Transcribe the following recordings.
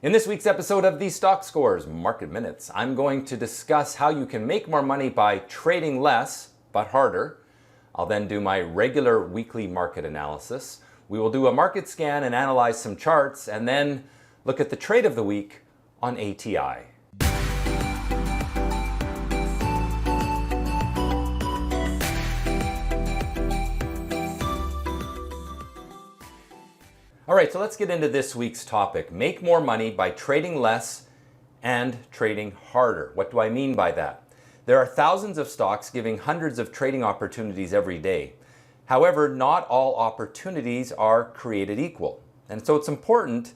In this week's episode of the Stock Scores Market Minutes, I'm going to discuss how you can make more money by trading less but harder. I'll then do my regular weekly market analysis. We will do a market scan and analyze some charts, and then look at the trade of the week on ATI. All right, so let's get into this week's topic. Make more money by trading less and trading harder. What do I mean by that? There are thousands of stocks giving hundreds of trading opportunities every day. However, not all opportunities are created equal. And so it's important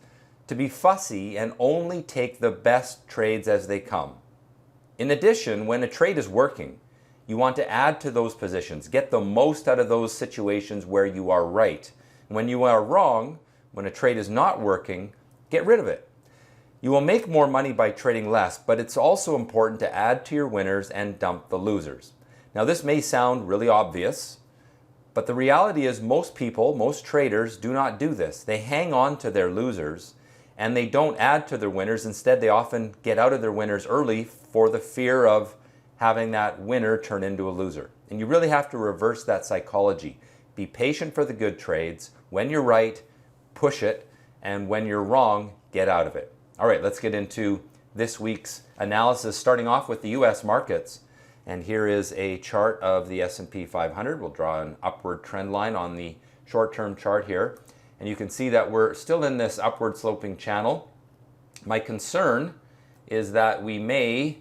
to be fussy and only take the best trades as they come. In addition, when a trade is working, you want to add to those positions. Get the most out of those situations where you are right. When you are wrong, when a trade is not working, get rid of it. You will make more money by trading less, but it's also important to add to your winners and dump the losers. Now, this may sound really obvious, but the reality is most people, most traders do not do this. They hang on to their losers and they don't add to their winners. Instead, they often get out of their winners early for the fear of having that winner turn into a loser. And you really have to reverse that psychology. Be patient for the good trades. When you're right, push it, and when you're wrong, get out of it. All right, let's get into this week's analysis, starting off with the US markets. And here is a chart of the S&P 500. We'll draw an upward trend line on the short-term chart here. And you can see that we're still in this upward sloping channel. My concern is that we may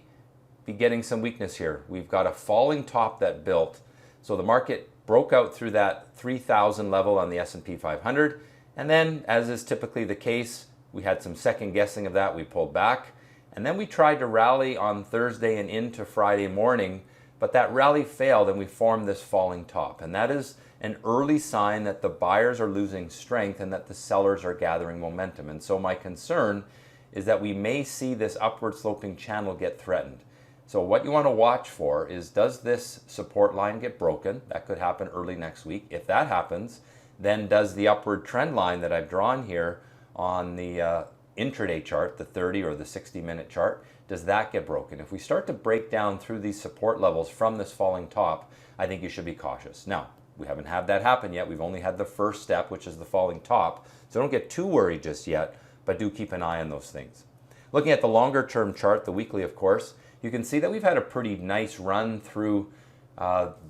be getting some weakness here. We've got a falling top that built. So the market broke out through that 3,000 level on the S&P 500. And then, as is typically the case, we had some second guessing of that. We pulled back. And then we tried to rally on Thursday and into Friday morning, but that rally failed and we formed this falling top. And that is an early sign that the buyers are losing strength and that the sellers are gathering momentum. And so my concern is that we may see this upward sloping channel get threatened. So what you want to watch for is, does this support line get broken? That could happen early next week. If that happens, then does the upward trend line that I've drawn here on the intraday chart, the 30 or the 60-minute chart, does that get broken? If we start to break down through these support levels from this falling top, I think you should be cautious. Now, we haven't had that happen yet. We've only had the first step, which is the falling top. So don't get too worried just yet, but do keep an eye on those things. Looking at the longer term chart, the weekly of course, you can see that we've had a pretty nice run through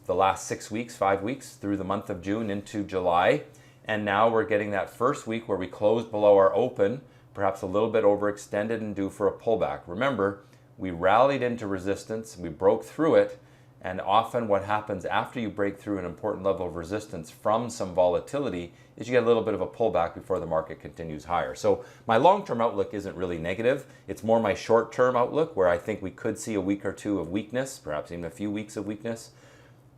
the last 6 weeks, 5 weeks, through the month of June into July. And now we're getting that first week where we closed below our open, perhaps a little bit overextended and due for a pullback. Remember, we rallied into resistance, we broke through it, and often what happens after you break through an important level of resistance from some volatility is you get a little bit of a pullback before the market continues higher. So my long-term outlook isn't really negative. It's more my short-term outlook where I think we could see a week or two of weakness, perhaps even a few weeks of weakness.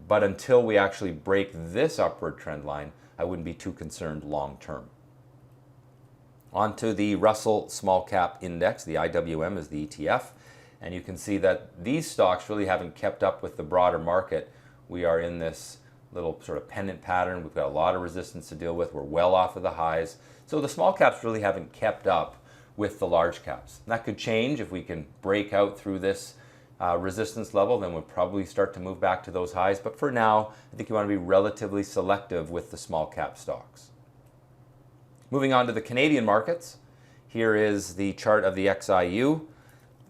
But until we actually break this upward trend line, I wouldn't be too concerned long-term. On to the Russell Small Cap Index, the IWM is the ETF. And you can see that these stocks really haven't kept up with the broader market. We are in this little sort of pennant pattern. We've got a lot of resistance to deal with. We're well off of the highs. So the small caps really haven't kept up with the large caps. That could change if we can break out through this resistance level, then we'll probably start to move back to those highs. But for now, I think you want to be relatively selective with the small cap stocks. Moving on to the Canadian markets. Here is the chart of the XIU.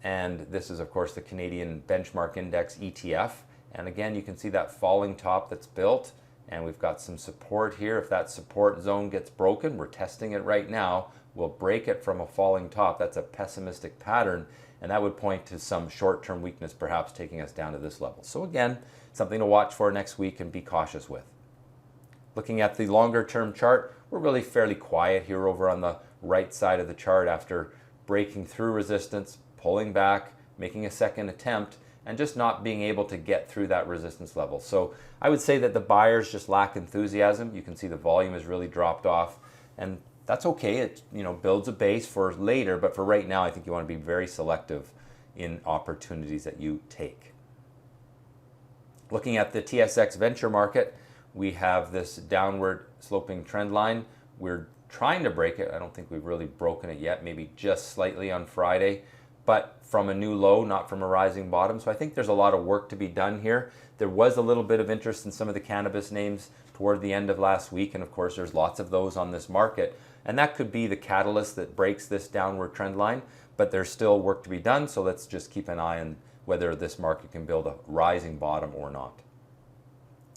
And this is, of course, the Canadian Benchmark Index ETF. And again, you can see that falling top that's built. And we've got some support here. If that support zone gets broken, we're testing it right now, we'll break it from a falling top. That's a pessimistic pattern. And that would point to some short-term weakness, perhaps taking us down to this level. So again, something to watch for next week and be cautious with. Looking at the longer-term chart, we're really fairly quiet here over on the right side of the chart after breaking through resistance, pulling back, making a second attempt, and just not being able to get through that resistance level. So I would say that the buyers just lack enthusiasm. You can see the volume has really dropped off, and that's okay. It builds a base for later, but for right now, I think you want to be very selective in opportunities that you take. Looking at the TSX venture market, we have this downward sloping trend line. We're trying to break it. I don't think we've really broken it yet, maybe just slightly on Friday, but from a new low, not from a rising bottom. So I think there's a lot of work to be done here. There was a little bit of interest in some of the cannabis names toward the end of last week, and of course there's lots of those on this market, and that could be the catalyst that breaks this downward trend line, but there's still work to be done. So let's just keep an eye on whether this market can build a rising bottom or not.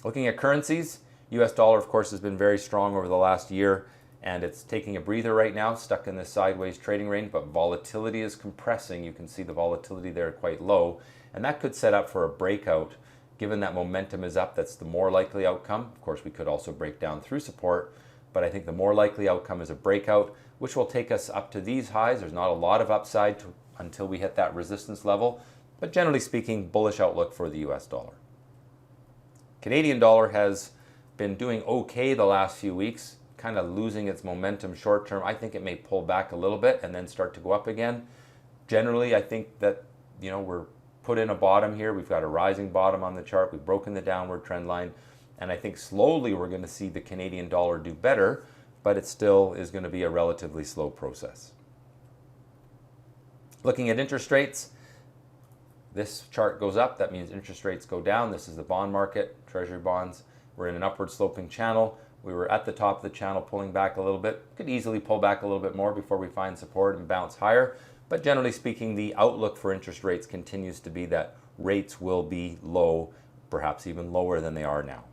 Looking at currencies, US dollar of course has been very strong over the last year, and it's taking a breather right now, stuck in this sideways trading range, but volatility is compressing. You can see the volatility there quite low, and that could set up for a breakout. Given that momentum is up, that's the more likely outcome. Of course, we could also break down through support, but I think the more likely outcome is a breakout, which will take us up to these highs. There's not a lot of upside until we hit that resistance level, but generally speaking, bullish outlook for the US dollar. Canadian dollar has been doing okay the last few weeks, kind of losing its momentum short term. I think it may pull back a little bit and then start to go up again. Generally, I think that, we're put in a bottom here. We've got a rising bottom on the chart. We've broken the downward trend line, and I think slowly we're going to see the Canadian dollar do better, but it still is going to be a relatively slow process. Looking at interest rates, this chart goes up. That means interest rates go down. This is the bond market, treasury bonds. We're in an upward sloping channel. We were at the top of the channel pulling back a little bit. Could easily pull back a little bit more before we find support and bounce higher. But generally speaking, the outlook for interest rates continues to be that rates will be low, perhaps even lower than they are now.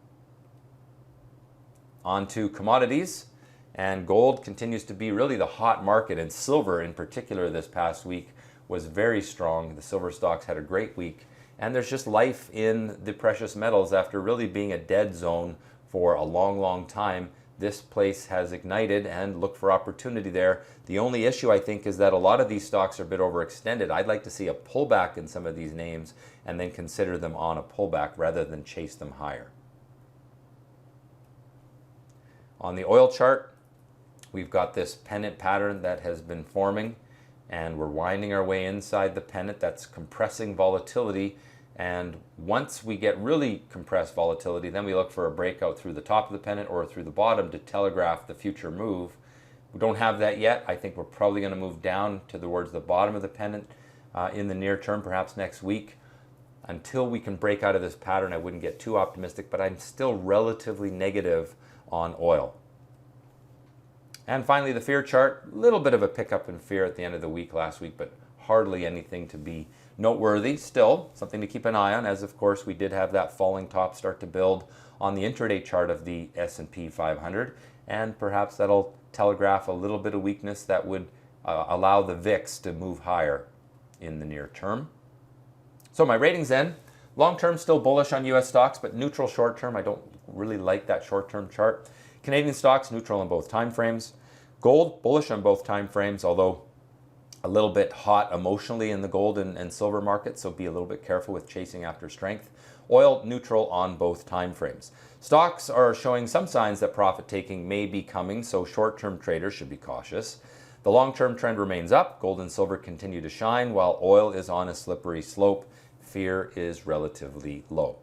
On to commodities, and gold continues to be really the hot market, and silver in particular this past week was very strong. The silver stocks had a great week, and there's just life in the precious metals after really being a dead zone for a long time. This place has ignited, and look for opportunity there. The only issue I think is that a lot of these stocks are a bit overextended. I'd like to see a pullback in some of these names and then consider them on a pullback rather than chase them higher. On the oil chart, we've got this pennant pattern that has been forming, and we're winding our way inside the pennant. That's compressing volatility, and once we get really compressed volatility, then we look for a breakout through the top of the pennant or through the bottom to telegraph the future move. We don't have that yet. I think we're probably going to move down towards the bottom of the pennant in the near term, perhaps next week. Until we can break out of this pattern, I wouldn't get too optimistic, but I'm still relatively negative on oil. And finally, the fear chart, a little bit of a pickup in fear at the end of the week last week, but hardly anything to be noteworthy. Still something to keep an eye on, as of course we did have that falling top start to build on the intraday chart of the S&P 500, and perhaps that'll telegraph a little bit of weakness that would allow the VIX to move higher in the near term. So my ratings then, long term still bullish on US stocks, but neutral short term. I don't really like that short term chart. Canadian stocks neutral on both time frames. Gold bullish on both time frames, although a little bit hot emotionally in the gold and silver market, so be a little bit careful with chasing after strength. Oil neutral on both time frames. Stocks are showing some signs that profit taking may be coming, so short-term traders should be cautious. The long-term trend remains up. Gold and silver continue to shine, while oil is on a slippery slope. Fear is relatively low.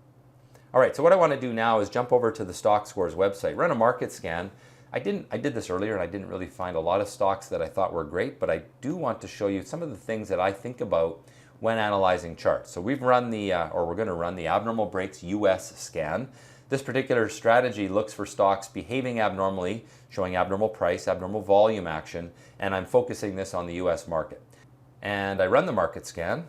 All right, so what I want to do now is jump over to the Stock Scores website, run a market scan. I did this earlier and I didn't really find a lot of stocks that I thought were great, but I do want to show you some of the things that I think about when analyzing charts. So we've run we're going to run the Abnormal Breaks US scan. This particular strategy looks for stocks behaving abnormally, showing abnormal price, abnormal volume action, and I'm focusing this on the US market. And I run the market scan.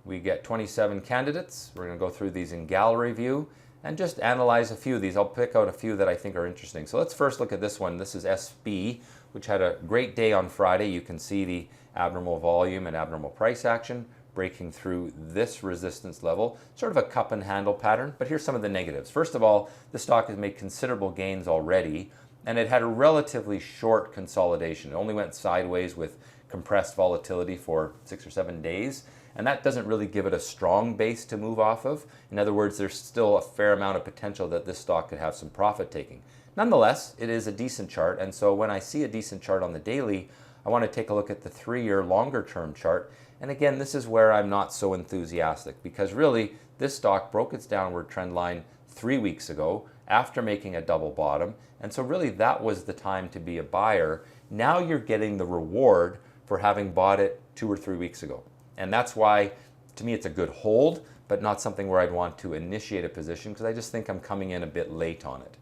We get 27 candidates. We're going to go through these in gallery view and just analyze a few of these. I'll pick out a few that I think are interesting. So let's first look at this one. This is SB, which had a great day on Friday. You can see the abnormal volume and abnormal price action breaking through this resistance level, sort of a cup and handle pattern. But here's some of the negatives. First of all, the stock has made considerable gains already, and it had a relatively short consolidation. It only went sideways with compressed volatility for 6 or 7 days. And that doesn't really give it a strong base to move off of. In other words, there's still a fair amount of potential that this stock could have some profit taking. Nonetheless, it is a decent chart, and so when I see a decent chart on the daily, I want to take a look at the 3-year longer term chart. And again, this is where I'm not so enthusiastic, because really this stock broke its downward trend line 3 weeks ago, after making a double bottom. And so really that was the time to be a buyer. Now you're getting the reward for having bought it 2 or 3 weeks ago. And that's why, to me, it's a good hold, but not something where I'd want to initiate a position because I just think I'm coming in a bit late on it.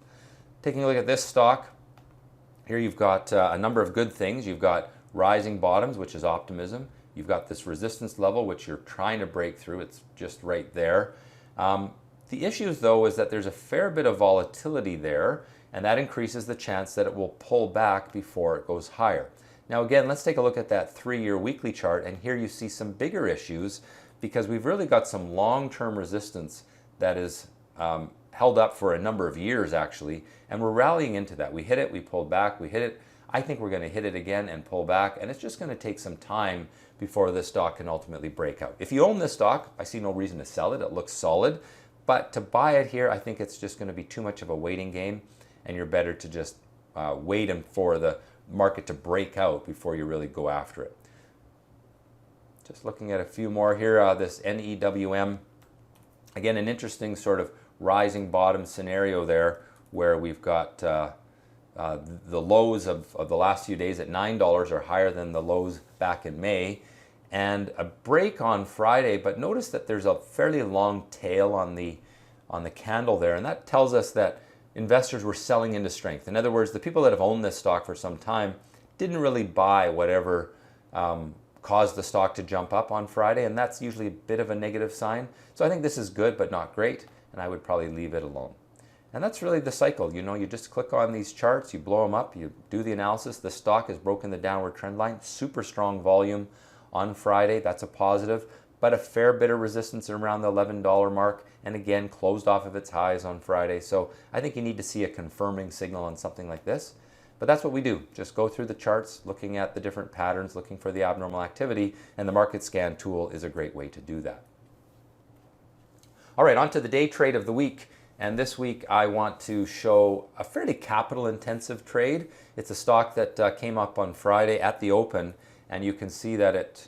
Taking a look at this stock, here you've got a number of good things. You've got rising bottoms, which is optimism. You've got this resistance level, which you're trying to break through. It's just right there. The issue, though, is that there's a fair bit of volatility there, and that increases the chance that it will pull back before it goes higher. Now, again, let's take a look at that 3-year weekly chart, and here you see some bigger issues because we've really got some long-term resistance that is held up for a number of years, actually, and we're rallying into that. We hit it, we pulled back, we hit it. I think we're going to hit it again and pull back, and it's just going to take some time before this stock can ultimately break out. If you own this stock, I see no reason to sell it. It looks solid. But to buy it here, I think it's just going to be too much of a waiting game, and you're better to just wait for the market to break out before you really go after it. Just looking at a few more here, this NEWM. Again, an interesting sort of rising bottom scenario there where we've got the lows of the last few days at $9 are higher than the lows back in May. And a break on Friday, but notice that there's a fairly long tail on the candle there, and that tells us that investors were selling into strength. In other words, the people that have owned this stock for some time didn't really buy whatever caused the stock to jump up on Friday, and that's usually a bit of a negative sign. So I think this is good, but not great, and I would probably leave it alone. And that's really the cycle. You know, you just click on these charts, you blow them up, you do the analysis. The stock has broken the downward trend line, super strong volume on Friday. That's a positive, but a fair bit of resistance around the $11 mark, and again closed off of its highs on Friday. So I think you need to see a confirming signal on something like this, but that's what we do. Just go through the charts, looking at the different patterns, looking for the abnormal activity, and the market scan tool is a great way to do that. All right, on to the day trade of the week. And this week I want to show a fairly capital intensive trade. It's a stock that came up on Friday at the open, and you can see that it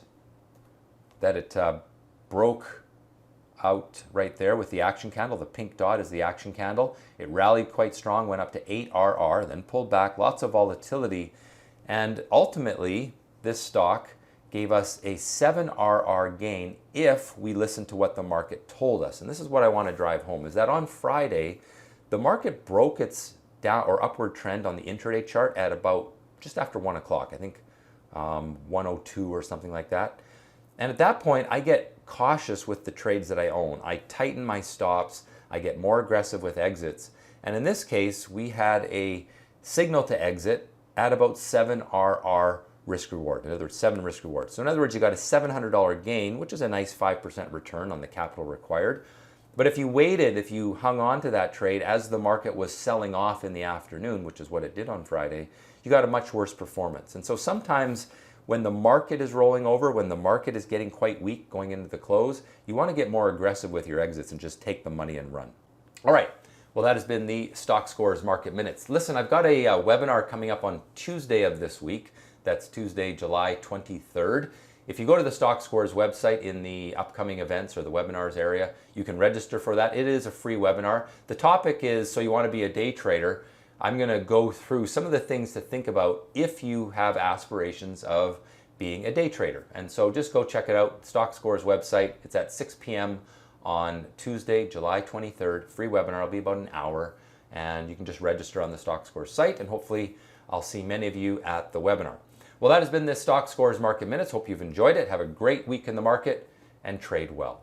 broke out right there with the action candle. The pink dot is the action candle. It rallied quite strong, went up to 8 RR, then pulled back, lots of volatility, and ultimately this stock gave us a 7 RR gain if we listened to what the market told us. And this is what I want to drive home, is that on Friday the market broke its down or upward trend on the intraday chart at about just after 1 o'clock, I think 1:02 or something like that. And at that point I get cautious with the trades that I own. I tighten my stops, I get more aggressive with exits, and in this case we had a signal to exit at about 7 RR risk reward. In other words, 7 risk rewards. So in other words, you got a $700 gain, which is a nice 5% return on the capital required. But if you waited, if you hung on to that trade as the market was selling off in the afternoon, which is what it did on Friday, you got a much worse performance. And so sometimes when the market is rolling over, when the market is getting quite weak going into the close, you want to get more aggressive with your exits and just take the money and run. All right. Well, that has been the Stock Scores Market Minutes. Listen, I've got a webinar coming up on Tuesday of this week. That's Tuesday, July 23rd. If you go to the Stock Scores website in the upcoming events or the webinars area, you can register for that. It is a free webinar. The topic is, so you want to be a day trader. I'm going to go through some of the things to think about if you have aspirations of being a day trader. And so just go check it out, Stock Scores website. It's at 6 p.m. on Tuesday, July 23rd. Free webinar. It'll be about an hour, and you can just register on the Stock Scores site, and hopefully I'll see many of you at the webinar. Well, that has been the Stock Scores Market Minutes. Hope you've enjoyed it. Have a great week in the market and trade well.